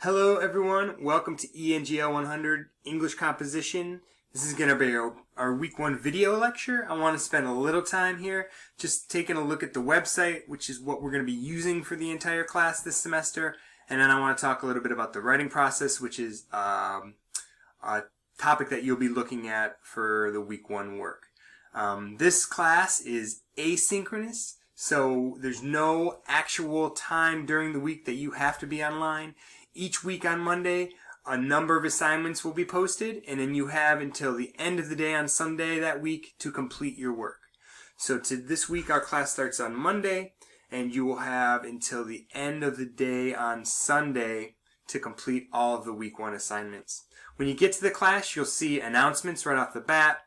Hello everyone, welcome to ENGL 100 English Composition. This is going to be our week 1 video lecture. I want to spend a little time here just taking a look at the website, which is what we're going to be using for the entire class this semester. And then I want to talk a little bit about the writing process, which is a topic that you'll be looking at for the week 1 work. This class is asynchronous, so there's no actual time during the week that you have to be online. Each week on Monday, a number of assignments will be posted, and then you have until the end of the day on Sunday that week to complete your work. So this week, our class starts on Monday, and you will have until the end of the day on Sunday to complete all of the week 1 assignments. When you get to the class, you'll see announcements right off the bat.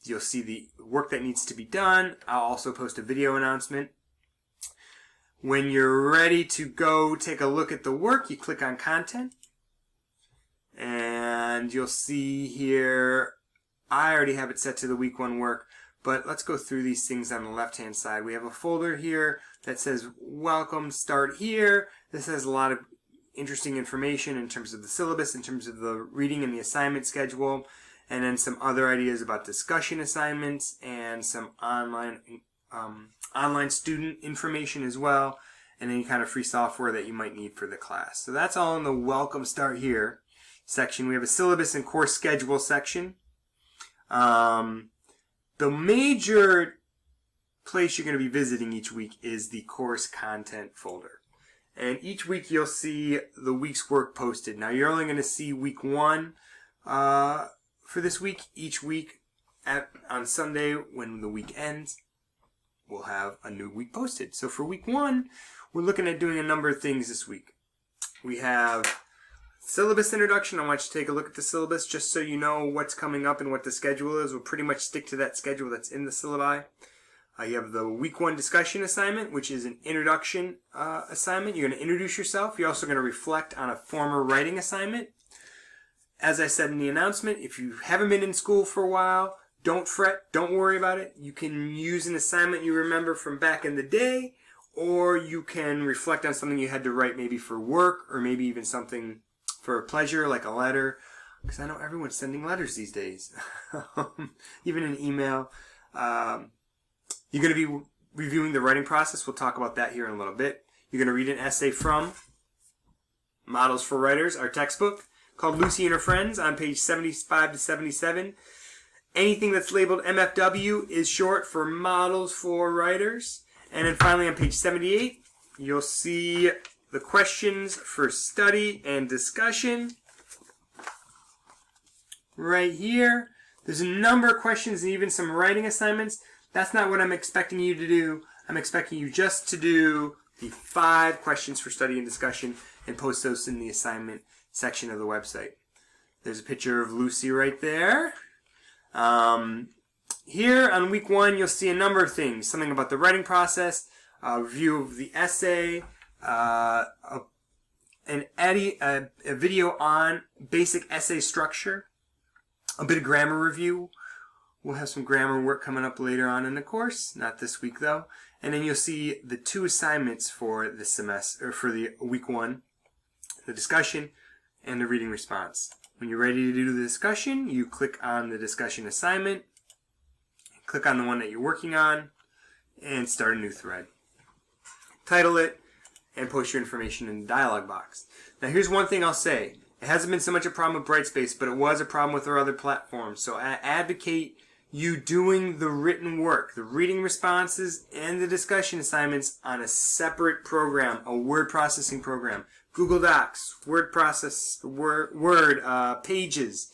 You'll see the work that needs to be done. I'll also post a video announcement. When you're ready to go take a look at the work, you click on Content. And you'll see here, I already have it set to the week 1 work, but let's go through these things on the left-hand side. We have a folder here that says, Welcome, Start Here. This has a lot of interesting information in terms of the syllabus, in terms of the reading and the assignment schedule, and then some other ideas about discussion assignments and some online student information as well, and any kind of free software that you might need for the class. So that's all in the Welcome Start Here section. We have a syllabus and course schedule section. The major place you're going to be visiting each week is the course content folder. And each week you'll see the week's work posted. Now you're only going to see week 1 for this week. Each week on Sunday when the week ends, we'll have a new week posted. So for week 1, we're looking at doing a number of things this week. We have syllabus introduction. I want you to take a look at the syllabus just so you know what's coming up and what the schedule is. We'll pretty much stick to that schedule that's in the syllabi. You have the week 1 discussion assignment, which is an introduction assignment. You're going to introduce yourself. You're also going to reflect on a former writing assignment. As I said in the announcement, if you haven't been in school for a while, don't fret, don't worry about it. You can use an assignment you remember from back in the day, or you can reflect on something you had to write maybe for work, or maybe even something for pleasure, like a letter, because I know everyone's sending letters these days, even an email. You're going to be reviewing the writing process. We'll talk about that here in a little bit. You're going to read an essay from Models for Writers, our textbook, called Lucy and Her Friends, on page 75 to 77. Anything that's labeled MFW is short for Models for Writers. And then finally on page 78, you'll see the questions for study and discussion. Right here, there's a number of questions and even some writing assignments. That's not what I'm expecting you to do. I'm expecting you just to do the 5 questions for study and discussion and post those in the assignment section of the website. There's a picture of Lucy right there. Here on week 1, you'll see a number of things. Something about the writing process, a review of the essay, a video on basic essay structure, a bit of grammar review. We'll have some grammar work coming up later on in the course, not this week though. And then you'll see the 2 assignments for the semester, or for the week 1, the discussion and the reading response. When you're ready to do the discussion, you click on the discussion assignment, click on the one that you're working on, and start a new thread. Title it, and post your information in the dialog box. Now here's one thing I'll say. It hasn't been so much a problem with Brightspace, but it was a problem with our other platforms. So I advocate you doing the written work, the reading responses, and the discussion assignments on a separate program, a word processing program. Google Docs, Word Pages.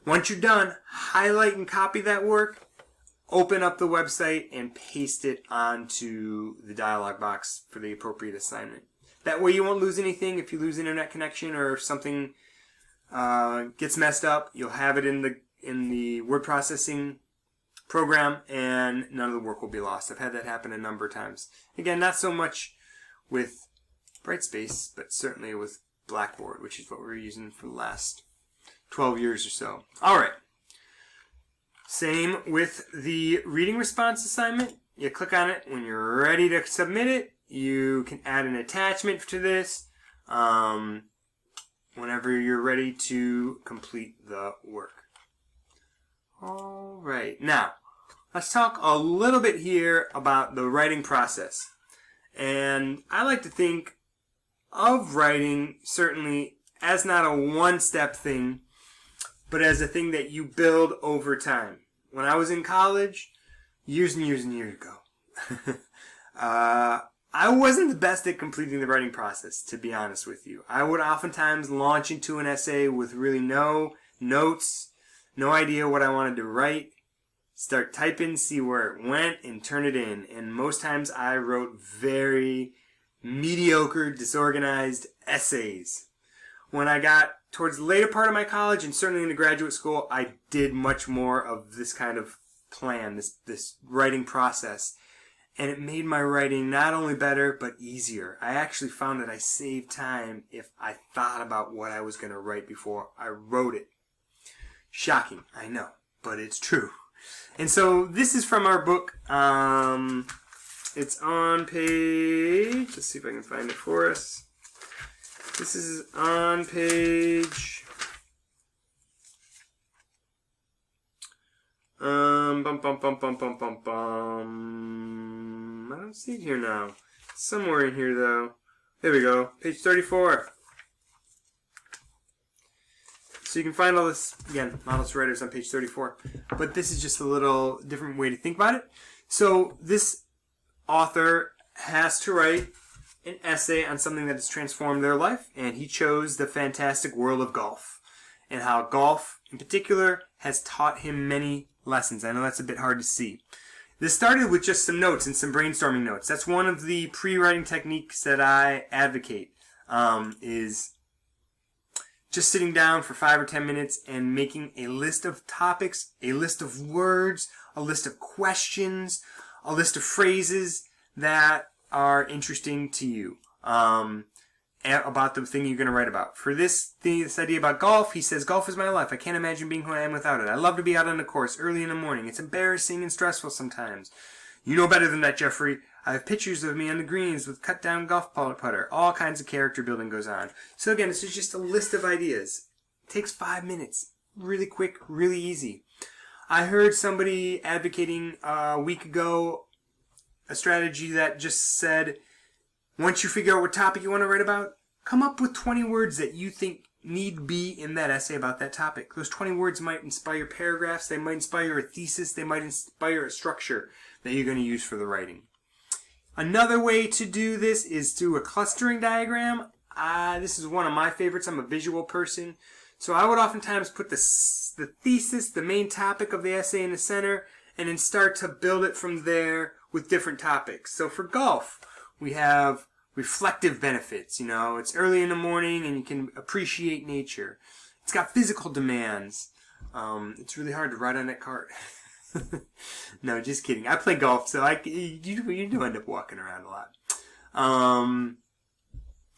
Once you're done, highlight and copy that work, open up the website, and paste it onto the dialog box for the appropriate assignment. That way you won't lose anything. If you lose internet connection or if something gets messed up, you'll have it in the word processing program, and none of the work will be lost. I've had that happen a number of times. Again, not so much with Brightspace, but certainly with Blackboard, which is what we're using for the last 12 years or so. All right. Same with the reading response assignment. You click on it when you're ready to submit it. You can add an attachment to this. whenever you're ready to complete the work. All right, now let's talk a little bit here about the writing process. And I like to think of writing certainly as not a one-step thing, but as a thing that you build over time. When I was in college, years and years and years ago, I wasn't the best at completing the writing process, to be honest with you. I would oftentimes launch into an essay with really no notes, no idea what I wanted to write, start typing, see where it went, and turn it in. And most times I wrote very mediocre, disorganized essays. When I got towards the later part of my college, and certainly in the graduate school, I did much more of this kind of plan, this writing process. And it made my writing not only better, but easier. I actually found that I saved time if I thought about what I was going to write before I wrote it. Shocking, I know, but it's true. And so this is from our book. It's on page, let's see if I can find it for us. This is on page I don't see it here now. It's somewhere in here though. There we go. Page 34. So you can find all this, again, Models for Writers on page 34. But this is just a little different way to think about it. So this author has to write an essay on something that has transformed their life, and he chose the fantastic world of golf, and how golf in particular has taught him many lessons. I know that's a bit hard to see. This started with just some notes and some brainstorming notes. That's one of the pre-writing techniques that I advocate, is just sitting down for 5 or 10 minutes and making a list of topics, a list of words, a list of questions, a list of phrases that are interesting to you about the thing you're going to write about. For this idea about golf, he says, golf is my life. I can't imagine being who I am without it. I love to be out on the course early in the morning. It's embarrassing and stressful sometimes. You know better than that, Jeffrey. I have pictures of me on the greens with cut-down golf putter. All kinds of character building goes on. So again, this is just a list of ideas. It takes 5 minutes. Really quick, really easy. I heard somebody advocating a week ago a strategy that just said, once you figure out what topic you want to write about, come up with 20 words that you think need be in that essay about that topic. Those 20 words might inspire paragraphs, they might inspire a thesis, they might inspire a structure that you're going to use for the writing. Another way to do this is through a clustering diagram. This is one of my favorites. I'm a visual person. So I would oftentimes put the thesis, the main topic of the essay in the center, and then start to build it from there with different topics. So for golf, we have reflective benefits. You know, it's early in the morning and you can appreciate nature. It's got physical demands. It's really hard to ride on that cart. No, just kidding. I play golf, so you do end up walking around a lot.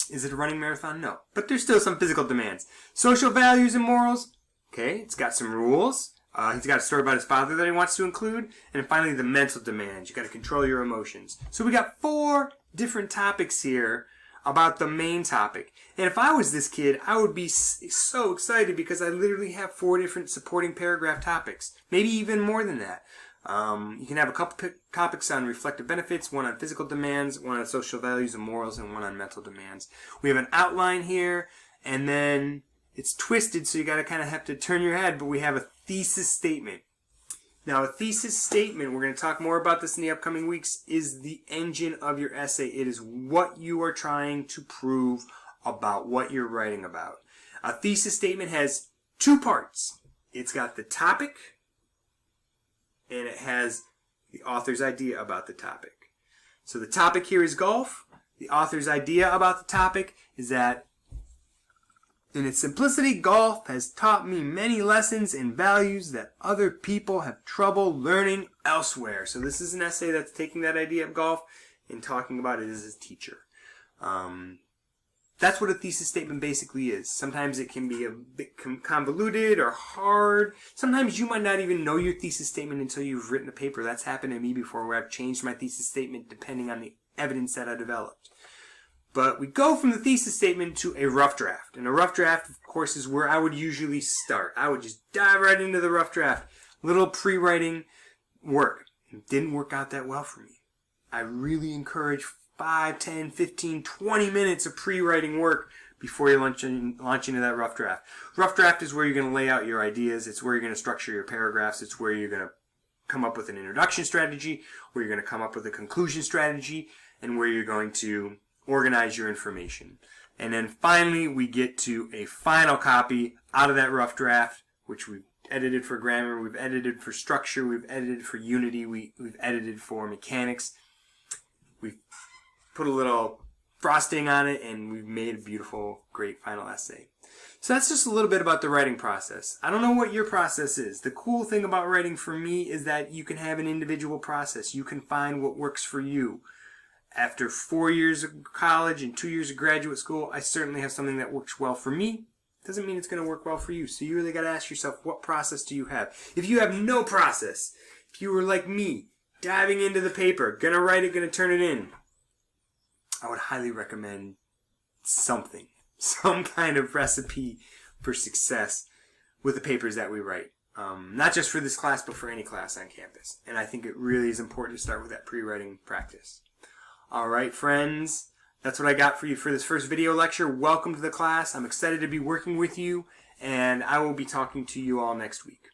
Is it a running marathon? No. But there's still some physical demands. Social values and morals. Okay, it's got some rules. He's got a story about his father that he wants to include. And finally, the mental demands. You got to control your emotions. So we got 4 different topics here about the main topic. And if I was this kid, I would be so excited because I literally have 4 different supporting paragraph topics. Maybe even more than that. You can have a couple topics on reflective benefits, one on physical demands, one on social values and morals, and one on mental demands. We have an outline here, and then it's twisted, so you got to kind of have to turn your head, but we have a thesis statement. Now, a thesis statement, we're going to talk more about this in the upcoming weeks, is the engine of your essay. It is what you are trying to prove about what you're writing about. A thesis statement has 2 parts. It's got the topic, and it has the author's idea about the topic. So the topic here is golf. The author's idea about the topic is that, in its simplicity, golf has taught me many lessons and values that other people have trouble learning elsewhere. So this is an essay that's taking that idea of golf and talking about it as a teacher. That's what a thesis statement basically is. Sometimes it can be a bit convoluted or hard. Sometimes you might not even know your thesis statement until you've written a paper. That's happened to me before, where I've changed my thesis statement depending on the evidence that I developed. But we go from the thesis statement to a rough draft. And a rough draft, of course, is where I would usually start. I would just dive right into the rough draft. Little pre-writing work. It didn't work out that well for me. I really encourage 5, 10, 15, 20 minutes of pre-writing work before you launch into that rough draft. Rough draft is where you're going to lay out your ideas. It's where you're going to structure your paragraphs. It's where you're going to come up with an introduction strategy, where you're going to come up with a conclusion strategy, and where you're going to organize your information. And then finally, we get to a final copy out of that rough draft, which we've edited for grammar, we've edited for structure, we've edited for unity, we've edited for mechanics. We've put a little frosting on it, and we've made a beautiful, great final essay. So that's just a little bit about the writing process. I don't know what your process is. The cool thing about writing for me is that you can have an individual process. You can find what works for you. After 4 years of college and 2 years of graduate school, I certainly have something that works well for me. Doesn't mean it's going to work well for you. So you really got to ask yourself, what process do you have? If you have no process, if you were like me, diving into the paper, going to write it, going to turn it in, I would highly recommend something, some kind of recipe for success with the papers that we write. Not just for this class, but for any class on campus. And I think it really is important to start with that pre-writing practice. All right, friends, that's what I got for you for this first video lecture. Welcome to the class. I'm excited to be working with you, and I will be talking to you all next week.